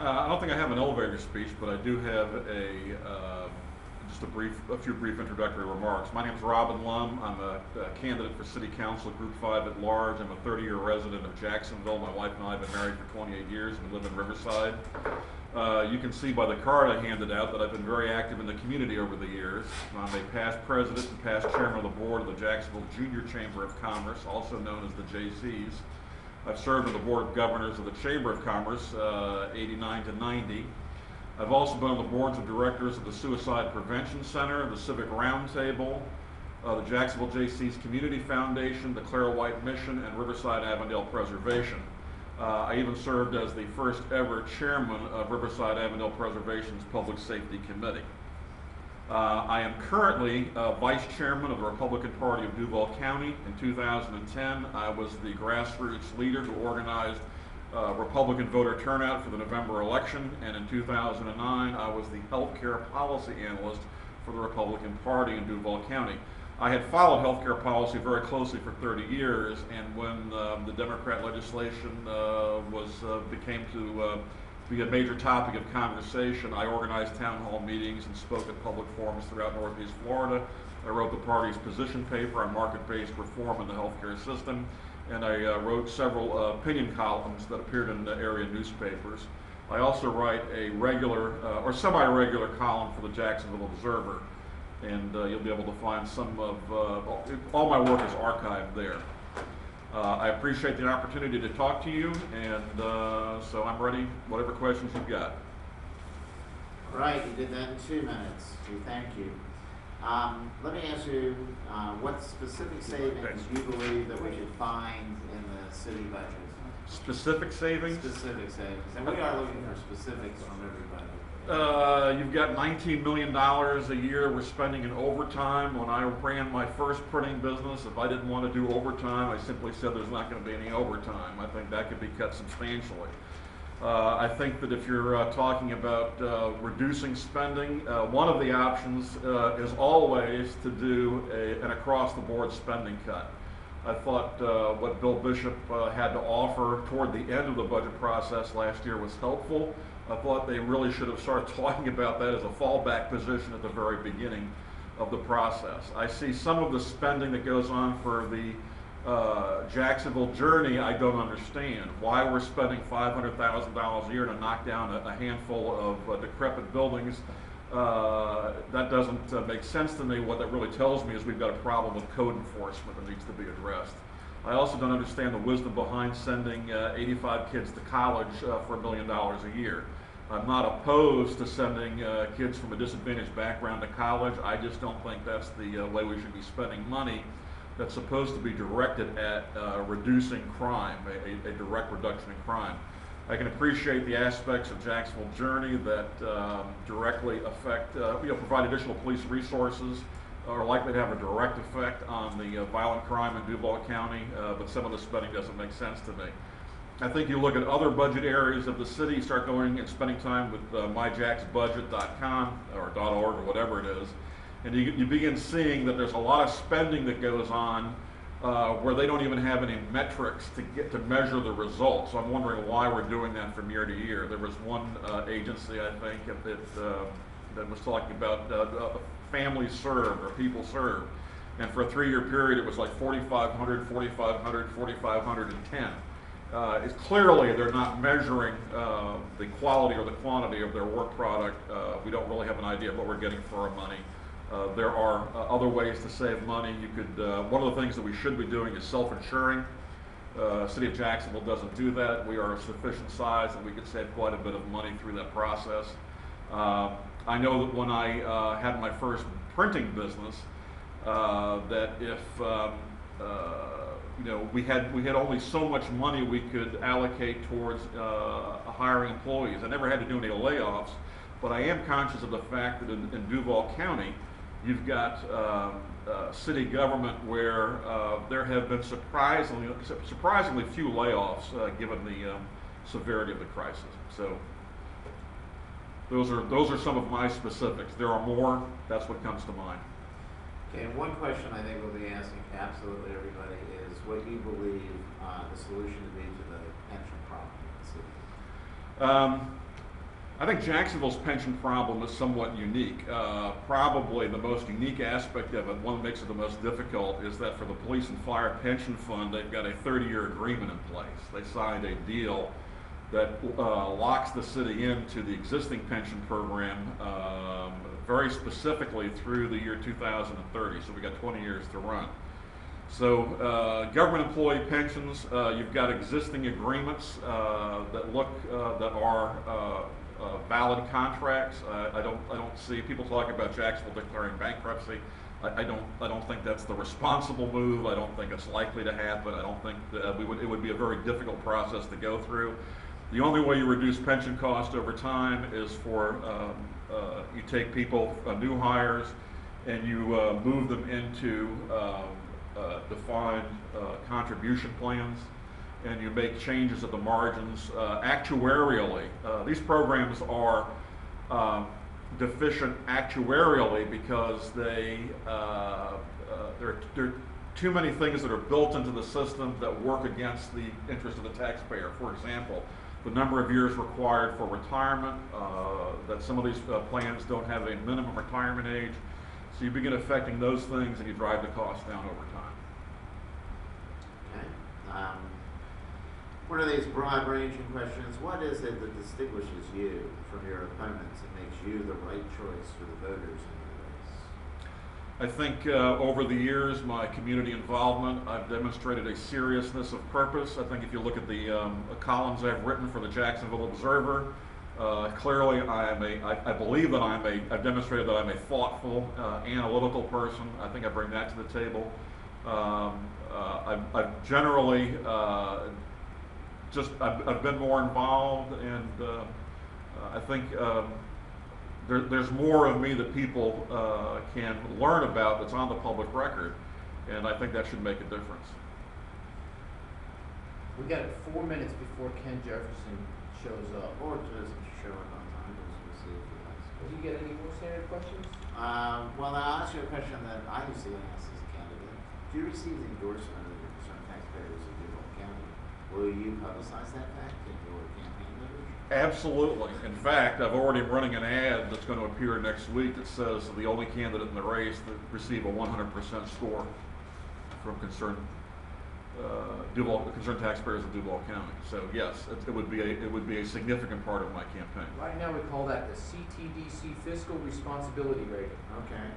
I don't think I have an elevator speech, but I do have just a few brief introductory remarks. My name is Robin Lumb. I'm a candidate for City Council, Group 5 at large. I'm a 30-year resident of Jacksonville. My wife and I have been married for 28 years and we live in Riverside. You can see by the card I handed out that I've been very active in the community over the years. I'm a past president and past chairman of the board of the Jacksonville Junior Chamber of Commerce, also known as the JCs. I've served on the board of governors of the Chamber of Commerce, 89 to 90. I've also been on the boards of directors of the Suicide Prevention Center, the Civic Roundtable, the Jacksonville JC's Community Foundation, the Clara White Mission, and Riverside Avondale Preservation. I even served as the first ever chairman of Riverside Avondale Preservation's Public Safety Committee. I am currently vice chairman of the Republican Party of Duval County. In 2010, I was the grassroots leader who organized Republican voter turnout for the November election, and in 2009, I was the healthcare policy analyst for the Republican Party in Duval County. I had followed healthcare policy very closely for 30 years, and when the Democrat legislation became to be a major topic of conversation, I organized town hall meetings and spoke at public forums throughout Northeast Florida. I wrote the party's position paper on market-based reform in the healthcare system, and I wrote several opinion columns that appeared in the area newspapers. I also write a regular or semi-regular column for the Jacksonville Observer, and you'll be able to find some of, all my work is archived there. I appreciate the opportunity to talk to you, and so I'm ready, whatever questions you've got. All right, you did that in 2 minutes. We thank you. Let me ask you, what specific savings do you believe that we should find in the city budget? Specific savings? Specific savings. And we are looking for specifics from everybody. You've got $19 million a year we're spending in overtime. When I ran my first printing business, if I didn't want to do overtime, I simply said there's not going to be any overtime. I think that could be cut substantially. I think that if you're talking about reducing spending, one of the options is always to do an across-the-board spending cut. I thought what Bill Bishop had to offer toward the end of the budget process last year was helpful. I thought they really should have started talking about that as a fallback position at the very beginning of the process. I see some of the spending that goes on for the Jacksonville Journey I don't understand. Why we're spending $500,000 a year to knock down a handful of decrepit buildings, that doesn't make sense to me. What that really tells me is we've got a problem with code enforcement that needs to be addressed. I also don't understand the wisdom behind sending 85 kids to college for $1 million a year. I'm not opposed to sending kids from a disadvantaged background to college. I just don't think that's the way we should be spending money that's supposed to be directed at reducing crime, a direct reduction in crime. I can appreciate the aspects of Jacksonville Journey that directly affect, provide additional police resources, are likely to have a direct effect on the violent crime in Duval County, but some of the spending doesn't make sense to me. I think you look at other budget areas of the city, start going and spending time with myjacksbudget.com or .org or whatever it is, and you begin seeing that there's a lot of spending that goes on where they don't even have any metrics to measure the results. So I'm wondering why we're doing that from year to year. There was one agency, I think, that was talking about families served or people served, and for a 3-year period it was like 4,500, 4,500, 4,510. It's clearly they're not measuring the quality or the quantity of their work product. We don't really have an idea of what we're getting for our money. There are other ways to save money. You could. One of the things that we should be doing is self-insuring. City of Jacksonville doesn't do that. We are a sufficient size that we could save quite a bit of money through that process. I know that when I had my first printing business, that if we had only so much money we could allocate towards hiring employees. I never had to do any layoffs, but I am conscious of the fact that in Duval County, you've got city government where there have been surprisingly few layoffs given the severity of the crisis. So those are some of my specifics. There are more. That's what comes to mind. Okay, and one question I think we'll be asking absolutely everybody is what you believe the solution to be to the pension problem in the city. I think Jacksonville's pension problem is somewhat unique. Probably the most unique aspect of it, one that makes it the most difficult, is that for the police and fire pension fund, they've got a 30-year agreement in place. They signed a deal that locks the city into the existing pension program very specifically through the year 2030. So we got 20 years to run. So government employee pensions, you've got existing agreements that are valid contracts. I don't see people talking about Jacksonville declaring bankruptcy. I don't think that's the responsible move. I don't think it's likely to happen. I don't think that it would be a very difficult process to go through. The only way you reduce pension cost over time is for you take people, new hires, and you move them into defined contribution plans, and you make changes at the margins actuarially. These programs are deficient actuarially because there are too many things that are built into the system that work against the interest of the taxpayer. For example, the number of years required for retirement, that some of these plans don't have a minimum retirement age. So you begin affecting those things and you drive the cost down over time. Okay. One of these broad-ranging questions, what is it that distinguishes you from your opponents and makes you the right choice for the voters in the race? I think over the years, my community involvement, I've demonstrated a seriousness of purpose. I think if you look at the columns I've written for the Jacksonville Observer, clearly I believe that I've demonstrated that I'm a thoughtful, analytical person. I think I bring that to the table. I've generally I've been more involved, and I think there's more of me that people can learn about that's on the public record, and I think that should make a difference. We got 4 minutes before Ken Jefferson shows up. Or doesn't show up on time, we'll see if he likes to. Do you get any more standard questions? Well, I'll ask you a question that I usually ask as a candidate. If you receive the endorsement of the concerned taxpayers of Duval County, will you publicize that fact in your campaign letters? Absolutely. In fact, I've already running an ad that's going to appear next week that says the only candidate in the race that receive a 100% score from concerned taxpayers of Duval County. So yes, it would be a significant part of my campaign. Right now we call that the CTDC Fiscal Responsibility Rating. Okay.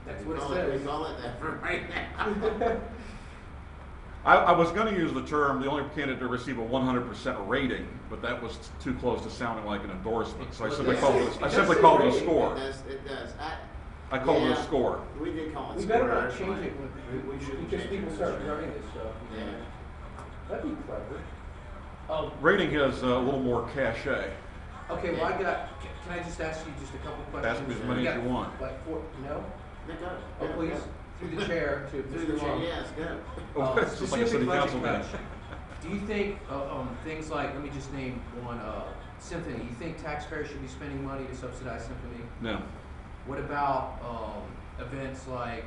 That's what it says. We call it that for right now. I was going to use the term the only candidate to receive a 100% rating, but that was too close to sounding like an endorsement. So I simply called it a score. It does. I called it a score. We did call it a We score. better not change it We shouldn't because change people it. start running this stuff. Yeah. That'd be clever. Rating has a little more cachet. Okay, well can I just ask you just a couple questions? Ask me as many as you want. Like four, no? No, go. Oh, Go, please, go. through the chair to Through Mr. the chair, Lumb. yes, go. It's just like a Specific city budget council meeting. cuts. Do you think things like, let me just name one, symphony, you think taxpayers should be spending money to subsidize symphony? No. What about events like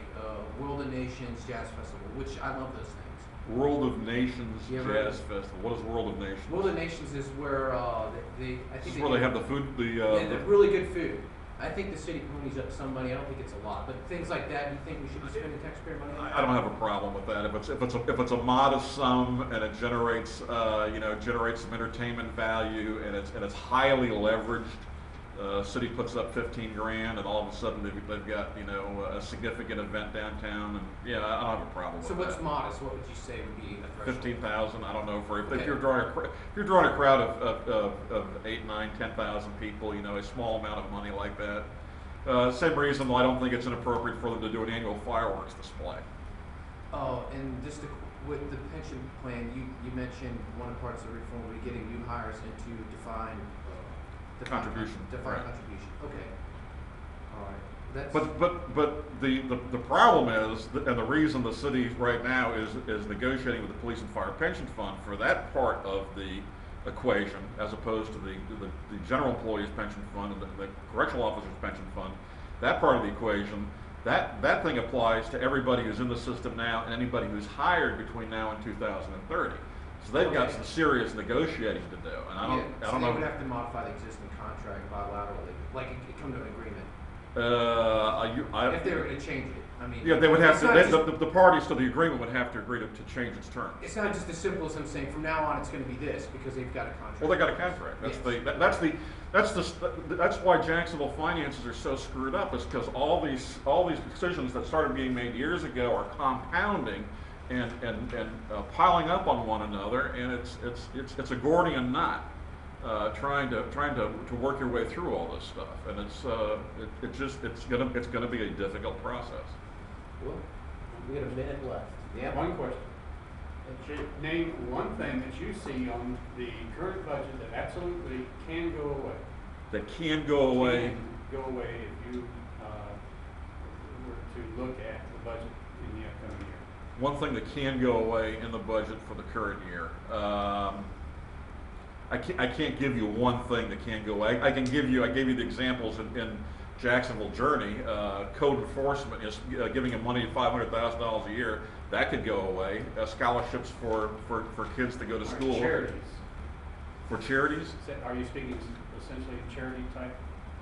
World of Nations Jazz Festival, which I love those things. World of Nations You ever- Jazz Festival. What is World of Nations? World of Nations is where I This think is where they have the food. yeah, the really good food. I think the city ponies up some money. I don't think it's a lot, but things like that. You think we should be spending taxpayer money on? I don't have a problem with that. If it's a modest sum and it generates some entertainment value and it's highly leveraged. City puts up 15 grand and all of a sudden they've got a significant event downtown, and yeah, I don't have a problem with So that. what's modest? What would you say would be a threshold? 15,000. I don't know if Okay. you're drawing a crowd of 8, 9, 10,000 people, a small amount of money like that. Same reason why I don't think it's inappropriate for them to do an annual fireworks display. Oh, and just with the pension plan, you mentioned one of the parts of the reform would be getting new hires into defined Contribution, Defined right. contribution. Okay. All right. That's But the problem is, and the reason the city right now is negotiating with the police and fire pension fund for that part of the equation, as opposed to the general employees pension fund and the correctional officers pension fund. That part of the equation, that thing applies to everybody who's in the system now and anybody who's hired between now and 2030. So they've got Okay. some serious negotiating to do, and I don't So they know. would have to modify the existing contract bilaterally, like it come to an agreement. If they were gonna change it, I mean. Yeah, they would have it's to, not they, just- the parties to the agreement would have to agree to change its terms. It's not just as simple as them saying, from now on, it's gonna be this, because they've got a contract. Well, they got a contract. That's why Jacksonville finances are so screwed up, is because all these decisions that started being made years ago are compounding and piling up on one another, and it's a Gordian knot, trying to work your way through all this stuff, and it's gonna be a difficult process. Well, we got a minute left. Yeah. One question. Name one thing that you see on the current budget that absolutely can go away. That can go away. Can go away if you were to look at the budget in the upcoming year. One thing that can go away in the budget for the current year. I can't give you one thing that can go away. I gave you the examples in Jacksonville Journey. Code enforcement is giving them money, $500,000 a year. That could go away. Scholarships for kids to go to school. Charities. For charities? Are you speaking essentially charity type?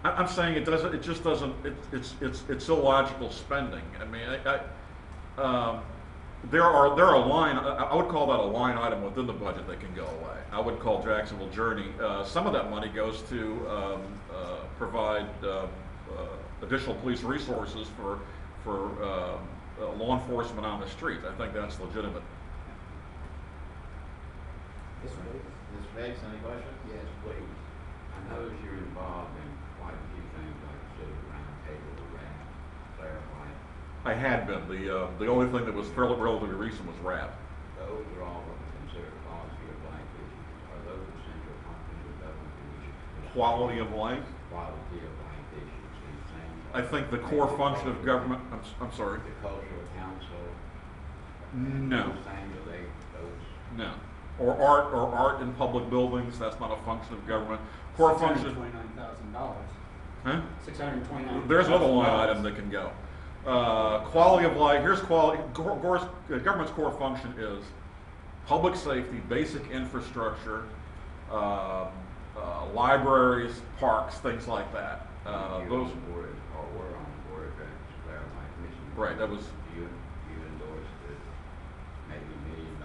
I'm saying it doesn't. It just doesn't. It's illogical spending. I mean, there are line. I would call that a line item within the budget that can go away. I would call Jacksonville Journey. Some of that money goes to provide additional police resources for law enforcement on the streets. I think that's legitimate. Yes, please. Mr. Bates, any questions? Yes, please. I know that you're involved in quite a few things like the City Roundtable, the RAP, Clarify. I had been. The only thing that was relatively recent was RAP. Those are all what we consider quality of life issues. Are those essential functions of government that we should? Quality of life. Quality of life issues, these things. I think the core function of government. I'm sorry. The cultural council. No. Those things, are they, those? No. Or art in public buildings. That's not a function of government. Core function. $629,000. Huh? $629,000. There's another line item that can go. Quality of life. Here's quality. Government's core function is public safety, basic infrastructure, libraries, parks, things like that. You're on Those. the board, or were on the board of Clarify Commission. Right. That was. You endorsed the maybe $1 million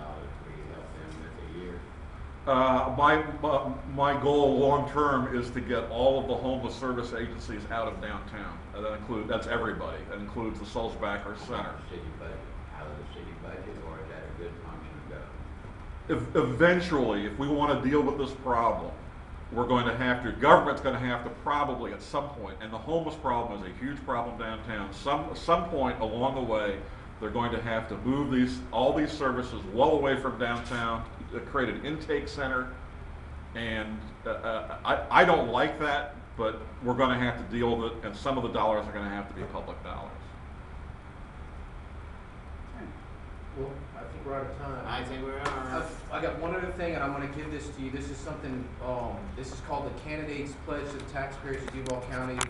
we help them with a year. My goal long term is to get all of the homeless service agencies out of downtown. That's everybody. That includes the Sulzbacher Center. Out of the city budget, out of the city budget, or is that a good function of government? Eventually, if we want to deal with this problem, we're going to have to, government's going to have to probably at some point, and the homeless problem is a huge problem downtown, some point along the way, they're going to have to move all these services well away from downtown, create an intake center, and I don't like that, but we're going to have to deal with it, and some of the dollars are going to have to be public dollars. Well, I think we're out of time. I think we are. I got one other thing, and I'm gonna give this to you. This is something, this is called the Candidates Pledge to the Taxpayers of Duval County.